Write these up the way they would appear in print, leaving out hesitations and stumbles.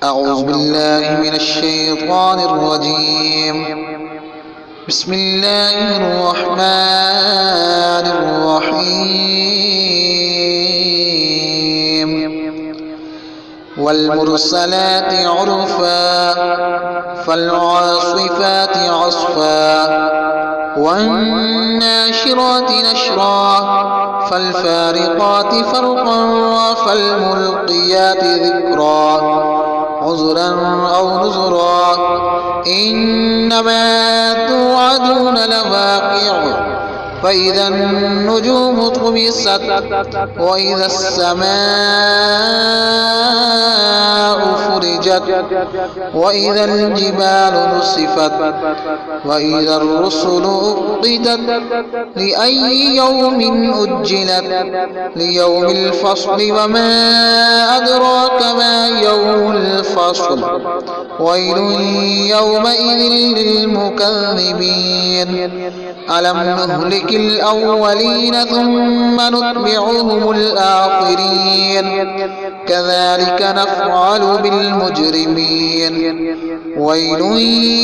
أعوذ بالله من الشيطان الرجيم. بسم الله الرحمن الرحيم. والمرسلات عرفا فالعاصفات عصفا والناشرات نشرا فالفارقات فرقا فالملقيات ذكرا عذرا أو نذرا إنما توعدون لواقع فإذا النجوم طمست وإذا السماء فرجت وإذا الجبال نصفت وإذا الرسل أقتت لأي يوم أجلت ليوم الفصل وما أدراك ما يوم الفصل ويل يومئذ للمكذبين ألم نهلك الأولين ثم نتبعهم الآخرين كذلك نفعل بالمجرمين ويل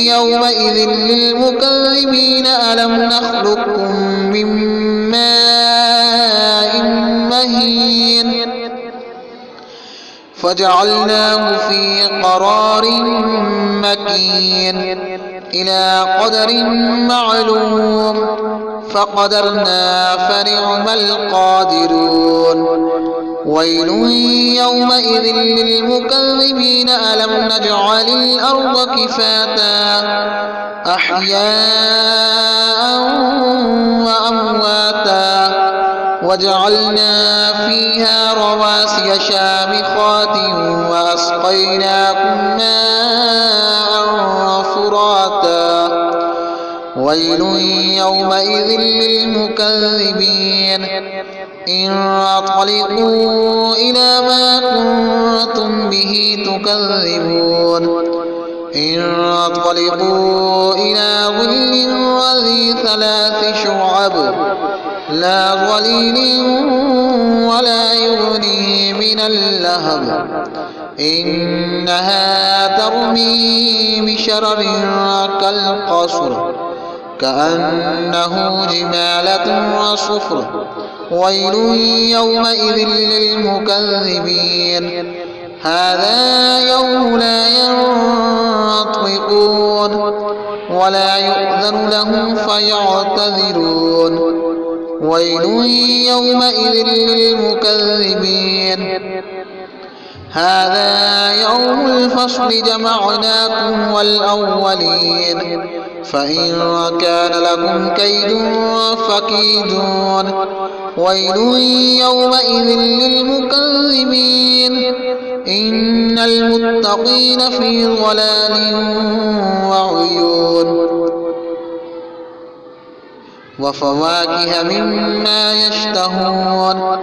يومئذ للمكذبين ألم نخلقكم من ماء مهين فجعلناه في قرار مكين إلى قدر معلوم فقدرنا فنعم القادرون ويل يومئذ للمكذبين ألم نجعل الأرض كفاتا أحياء وأمواتا وجعلنا فيها رواسي شامخات وأسقيناكم ماء فراتا ويل يومئذ للمكذبين انطلقوا إلى ما كنتم به تكذبون انطلقوا إلى ظل ذي ثلاث شعب لا ظليل ولا يغني من اللهب إنها ترمي بشرر كالقصر كأنه جمالة صفر ويل يومئذ للمكذبين هذا يوم لا ينطقون ولا يؤذن لهم فيعتذرون ويل يومئذ للمكذبين هذا يوم الفصل جمعناكم والأولين فإن كان لكم كيد فكيدون ويل يومئذ للمكذبين إن المتقين في ضلال وعيون وفواكه مما يشتهون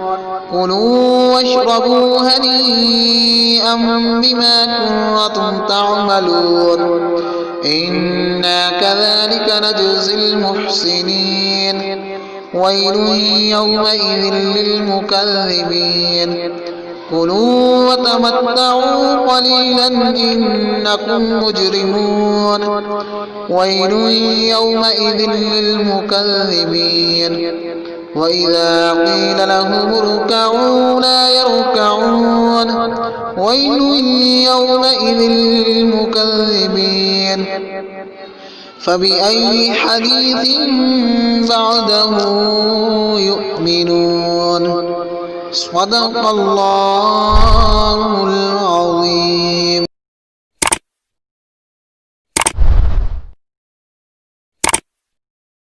كلوا واشربوا هنيئا بما كنتم تعملون إنا كذلك نجزي المحسنين ويل يومئذ للمكذبين كلوا وتمتعوا قليلا إنكم مجرمون ويل يومئذ للمكذبين وإذا قيل لهم اركعوا لا يركعون ويل يومئذ للمكذبين فبأي حديث بعده يؤمنون صدق الله